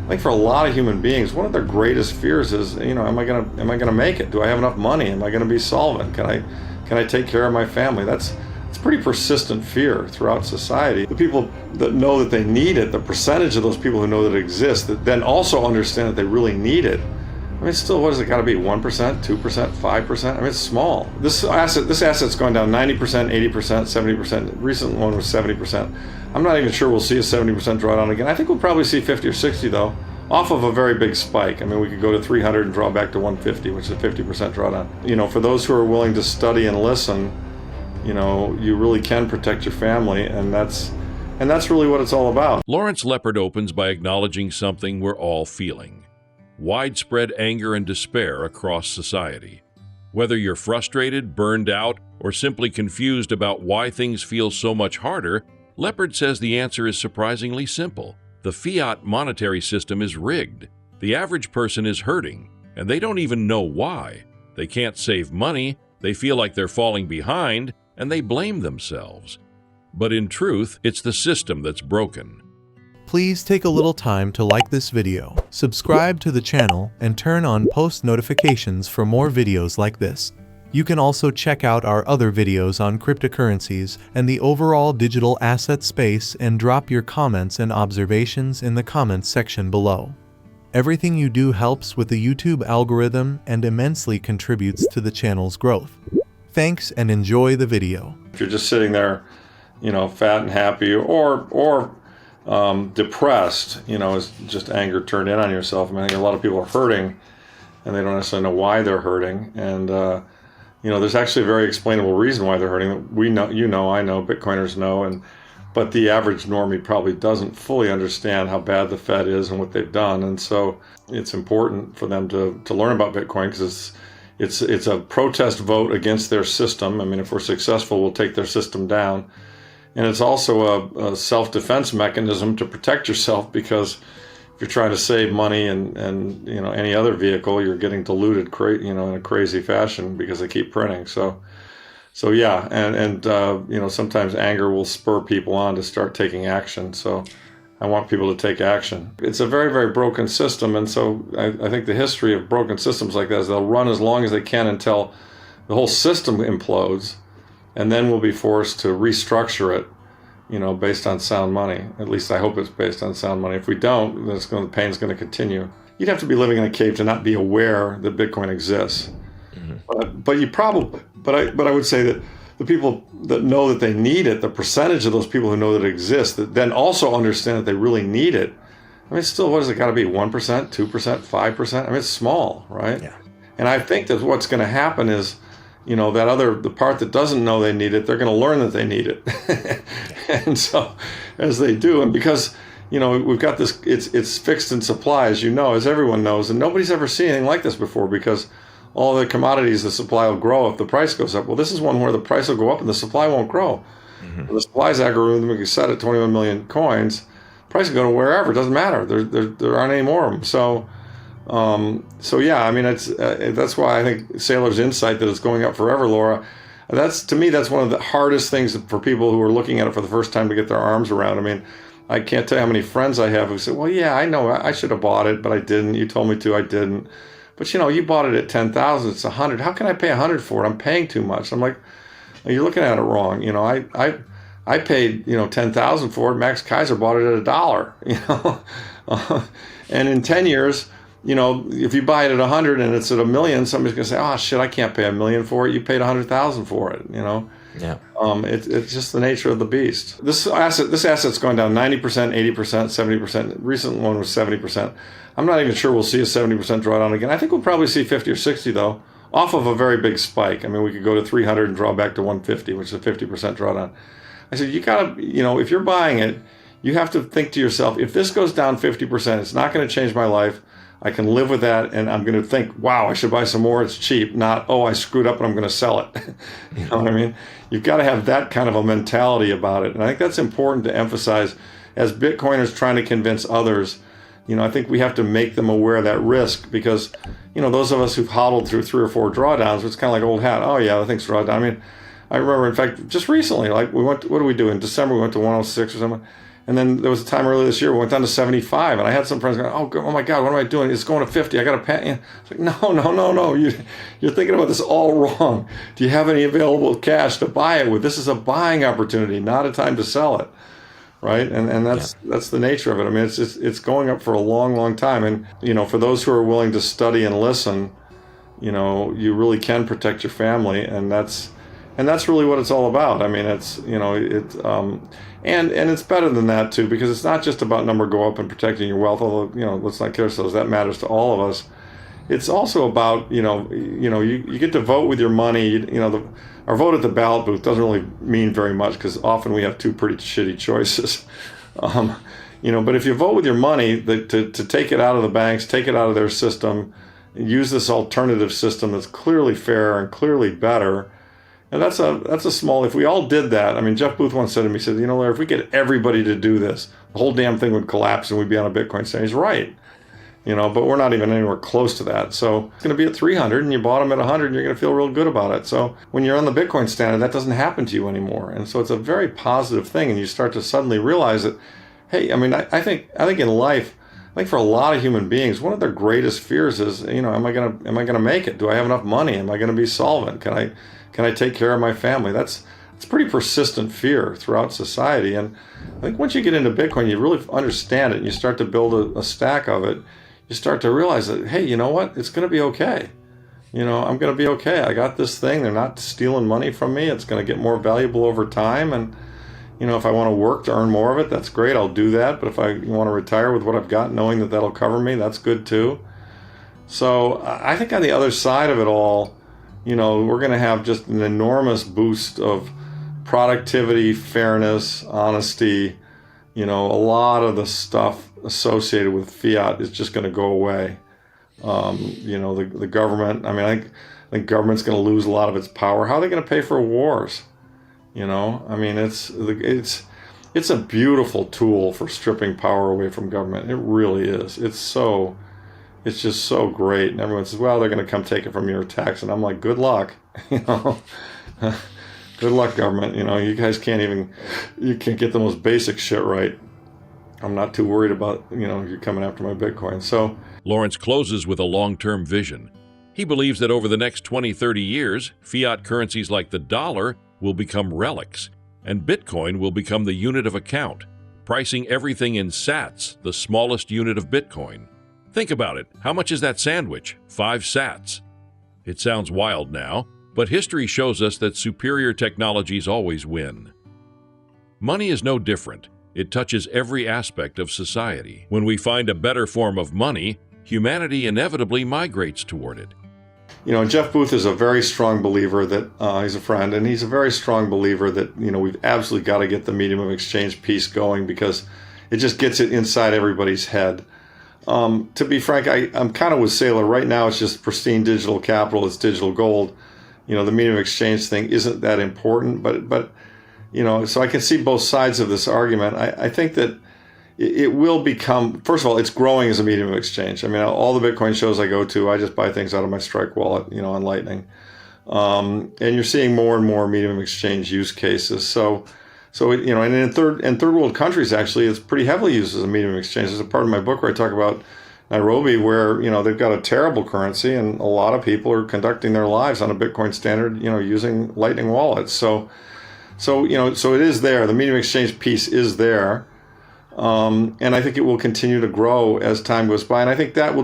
I think for a lot of human beings, one of their greatest fears is, am I gonna make it? Do I have enough money? Am I gonna be solvent? Can I take care of my family? It's pretty persistent fear throughout society. The people that know that they need it, the percentage of those people who know that it exists, that then also understand that they really need it. I mean, still, what has it got to be? 1%, 2%, 5%? I mean, it's small. This asset's going down 90%, 80%, 70%. The recent one was 70%. I'm not even sure we'll see a 70% drawdown again. I think we'll probably see 50 or 60 though, off of a very big spike. I mean, we could go to 300 and draw back to 150, which is a 50% drawdown. For those who are willing to study and listen, you really can protect your family, and that's really what it's all about. Lawrence Lepard opens by acknowledging something we're all feeling: widespread anger and despair across society. Whether you're frustrated, burned out, or simply confused about why things feel so much harder, Lepard says the answer is surprisingly simple. The fiat monetary system is rigged. The average person is hurting, and they don't even know why. They can't save money, they feel like they're falling behind, and they blame themselves. But in truth, it's the system that's broken. Please take a little time to like this video, subscribe to the channel, and turn on post notifications for more videos like this. You can also check out our other videos on cryptocurrencies and the overall digital asset space, and drop your comments and observations in the comments section below. Everything you do helps with the YouTube algorithm and immensely contributes to the channel's growth. Thanks, and enjoy the video. If you're just sitting there, fat and happy, or depressed, is just anger turned in on yourself. I mean, I think a lot of people are hurting, and they don't necessarily know why they're hurting. And there's actually a very explainable reason why they're hurting. We know, I know, Bitcoiners know, but the average normie probably doesn't fully understand how bad the Fed is and what they've done. And so it's important for them to learn about Bitcoin, because it's a protest vote against their system. I mean, if we're successful, we'll take their system down. And it's also a self-defense mechanism to protect yourself, because if you're trying to save money and any other vehicle, you're getting diluted in a crazy fashion because they keep printing. So yeah, and sometimes anger will spur people on to start taking action. So I want people to take action. It's a very, very broken system, and so I think the history of broken systems like that is they'll run as long as they can until the whole system implodes, and then we'll be forced to restructure it, based on sound money. At least I hope it's based on sound money. If we don't, then the pain's going to continue. You'd have to be living in a cave to not be aware that Bitcoin exists. Mm-hmm. But I would say that the people that know that they need it, the percentage of those people who know that it exists, that then also understand that they really need it. I mean, still, what has it got to be? 1%, 2%, 5%? I mean, it's small, right? Yeah. And I think that what's going to happen is, the part that doesn't know they need it, they're going to learn that they need it. And so, as they do, and because, we've got this, it's fixed in supply, as as everyone knows, and nobody's ever seen anything like this before, because all the commodities, the supply will grow if the price goes up. Well, this is one where the price will go up and the supply won't grow. Mm-hmm. The supply's algorithm set at 21 million coins, price will go to wherever, it doesn't matter. There aren't any more of them. So yeah, I mean, that's why I think Saylor's insight that it's going up forever, Laura, to me, that's one of the hardest things for people who are looking at it for the first time to get their arms around. I mean, I can't tell you how many friends I have who say, well, yeah, I know I should have bought it, but I didn't. You told me to, I didn't. But you bought it at 10,000, it's 100. How can I pay 100 for it? I'm paying too much. I'm like, you're looking at it wrong. I paid 10,000 for it. Max Kaiser bought it at $1. And in 10 years, if you buy it at 100 and it's at $1 million, somebody's gonna say, oh shit, I can't pay $1 million for it. You paid 100,000 for it. Yeah. It's just the nature of the beast. This asset's going down 90%, 80%, 70%. The recent one was 70%. I'm not even sure we'll see a 70% drawdown again. I think we'll probably see 50 or 60 though, off of a very big spike. I mean, we could go to 300 and draw back to 150, which is a 50% drawdown. I said, you gotta, if you're buying it, you have to think to yourself, if this goes down 50%, it's not going to change my life. I can live with that, and I'm going to think, wow, I should buy some more, it's cheap, not, oh, I screwed up and I'm going to sell it. You know what I mean? You've got to have that kind of a mentality about it. And I think that's important to emphasize as Bitcoiners trying to convince others. I think we have to make them aware of that risk, because, those of us who've hodled through 3 or 4 drawdowns, it's kind of like old hat. Oh yeah, the thing's drawdown. I mean, I remember, in fact, just recently, like what do we do? In December, we went to 106 or something. And then there was a time earlier this year we went down to 75, and I had some friends going, oh my God, what am I doing? It's going to 50. I got to pay. It's like, no. You're thinking about this all wrong. Do you have any available cash to buy it with? This is a buying opportunity, not a time to sell it, right? And that's the nature of it. I mean, it's going up for a long time. And for those who are willing to study and listen, you really can protect your family, and that's really what it's all about. I mean, and it's better than that too, because it's not just about number go up and protecting your wealth, although, let's not kid ourselves, that matters to all of us. It's also about, you get to vote with your money. Our vote at the ballot booth doesn't really mean very much, because often we have two pretty shitty choices. But if you vote with your money to take it out of the banks, take it out of their system, use this alternative system that's clearly fair and clearly better. And that's a small, if we all did that, I mean, Jeff Booth once said to me, he said, Larry, if we get everybody to do this, the whole damn thing would collapse and we'd be on a Bitcoin standard. He's right. But we're not even anywhere close to that. So it's going to be at 300, and you bought them at 100, and you're going to feel real good about it. So when you're on the Bitcoin standard, that doesn't happen to you anymore. And so it's a very positive thing. And you start to suddenly realize that, hey, I mean, I think in life, I think for a lot of human beings, one of their greatest fears is, am I gonna make it? Do I have enough money? Am I gonna be solvent? Can I take care of my family? It's pretty persistent fear throughout society. And I think once you get into Bitcoin, you really understand it, and you start to build a stack of it. You start to realize that, hey, you know what? It's going to be okay. I'm going to be okay. I got this thing. They're not stealing money from me. It's going to get more valuable over time. And, if I want to work to earn more of it, that's great. I'll do that. But if I want to retire with what I've got, knowing that that'll cover me, that's good too. So I think on the other side of it all, we're going to have just an enormous boost of productivity, fairness, honesty. A lot of the stuff associated with fiat is just going to go away. The government, I mean, I think government's going to lose a lot of its power. How are they going to pay for wars? I mean, it's a beautiful tool for stripping power away from government. It really is. It's just so great. And everyone says, well, they're going to come take it from your tax. And I'm like, good luck. Good luck, government. You guys you can't get the most basic shit right. I'm not too worried about, you coming after my Bitcoin. So Lawrence closes with a long-term vision. He believes that over the next 20, 30 years, fiat currencies like the dollar will become relics, and Bitcoin will become the unit of account, pricing everything in sats, the smallest unit of Bitcoin. Think about it. How much is that sandwich? 5 sats. It sounds wild now, but history shows us that superior technologies always win. Money is no different. It touches every aspect of society. When we find a better form of money, humanity inevitably migrates toward it. Jeff Booth is a very strong believer that, he's a friend, and he's a very strong believer that, we've absolutely got to get the medium of exchange piece going, because it just gets it inside everybody's head. To be frank, I'm kind of with Saylor. Right now, it's just pristine digital capital. It's digital gold. The medium of exchange thing isn't that important, but so I can see both sides of this argument. I think that it will become, first of all, it's growing as a medium of exchange. I mean, all the Bitcoin shows I go to, I just buy things out of my Strike wallet, on Lightning. And you're seeing more and more medium of exchange use cases. So and in third world countries, actually, it's pretty heavily used as a medium of exchange. There's a part of my book where I talk about Nairobi, where, they've got a terrible currency, and a lot of people are conducting their lives on a Bitcoin standard, using Lightning wallets. So it is there. The medium of exchange piece is there. And I think it will continue to grow as time goes by. And I think that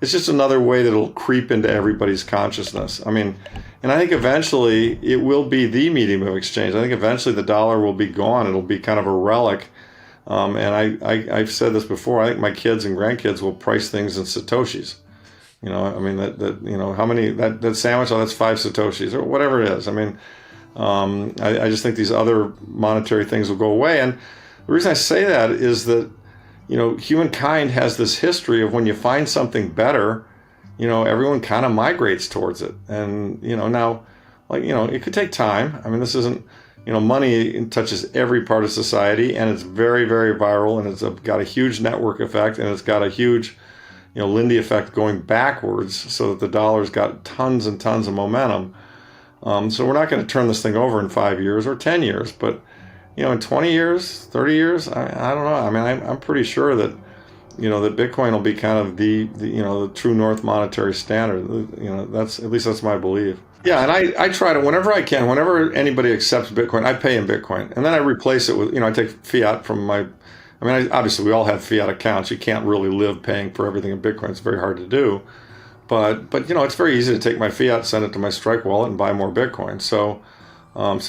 it's just another way that it'll creep into everybody's consciousness. I mean, and I think eventually it will be the medium of exchange. I think eventually the dollar will be gone. It'll be kind of a relic. And I've said this before, I think my kids and grandkids will price things in Satoshis. I mean, how many, that sandwich, that's 5 Satoshis or whatever it is. I mean, I just think these other monetary things will go away. And the reason I say that is that, humankind has this history of when you find something better, everyone kind of migrates towards it. And, now, it could take time. I mean, this isn't, money touches every part of society, and it's very, very viral, and it's got a huge network effect, and it's got a huge, Lindy effect going backwards, so that the dollar's got tons and tons of momentum. So we're not going to turn this thing over in 5 years or 10 years, but in 20 years, 30 years, I don't know. I mean, I'm pretty sure that, that Bitcoin will be kind of the true North monetary standard. That's my belief. Yeah, and I try to, whenever I can, whenever anybody accepts Bitcoin, I pay in Bitcoin. And then I replace it with, I take fiat from obviously we all have fiat accounts. You can't really live paying for everything in Bitcoin. It's very hard to do. But it's very easy to take my fiat, send it to my Strike wallet, and buy more Bitcoin. So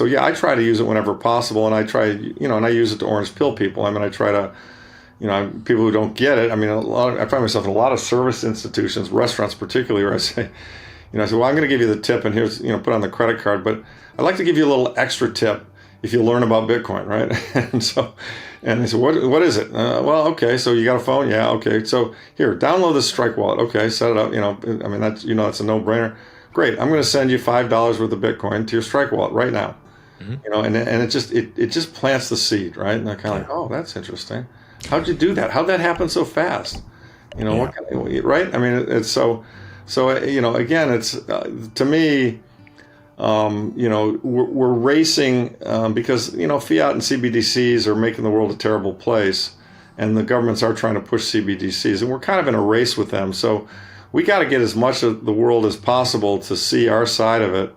yeah, I try to use it whenever possible, and I try, and I use it to orange pill people. I mean, I try to, people who don't get it. I mean, I find myself in a lot of service institutions, restaurants particularly, where I say, I say, well, I'm going to give you the tip, and here's, put on the credit card, but I'd like to give you a little extra tip if you learn about Bitcoin, right? And they said, what is it? Well, okay, so you got a phone? Yeah, okay. So here, download this Strike wallet. Okay, set it up. I mean, that's a no-brainer. Great, I'm going to send you $5 worth of Bitcoin to your Strike wallet right now. And it just plants the seed, right? And they're kind of like, oh, that's interesting. How'd you do that? How'd that happen so fast? What kind of, right? I mean, it's so again, it's to me. We're racing because fiat and CBDCs are making the world a terrible place, and the governments are trying to push CBDCs, and we're kind of in a race with them. So we got to get as much of the world as possible to see our side of it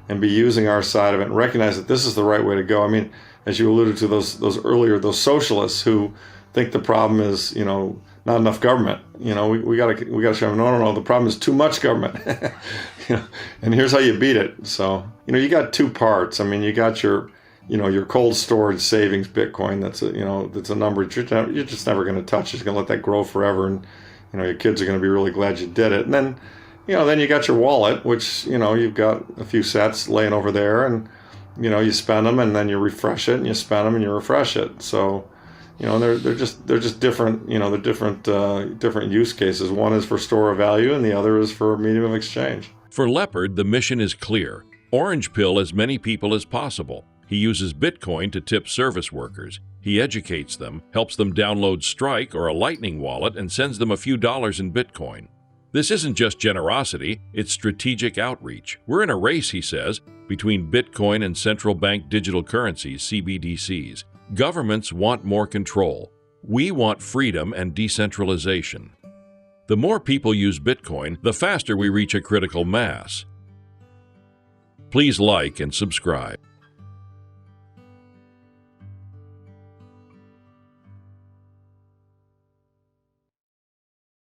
and be using our side of it and recognize that this is the right way to go. I mean, as you alluded to, those socialists who think the problem is not enough government. We got to show them, no. The problem is too much government. And here's how you beat it. So you got two parts. I mean, you got your cold storage savings Bitcoin. That's a number you're just never going to touch. You're going to let that grow forever, and your kids are going to be really glad you did it. And then then you got your wallet, which you've got a few sets laying over there, and you spend them, and then you refresh it, and you spend them, and you refresh it. So. They're just different. They're different use cases. One is for store of value, and the other is for medium of exchange. For Lepard, the mission is clear. Orange pill as many people as possible. He uses Bitcoin to tip service workers. He educates them, helps them download Strike or a Lightning wallet, and sends them a few dollars in Bitcoin. This isn't just generosity, it's strategic outreach. We're in a race, he says, between Bitcoin and central bank digital currencies, CBDCs. Governments want more control. We want freedom and decentralization. The more people use Bitcoin, the faster we reach a critical mass. Please like and subscribe.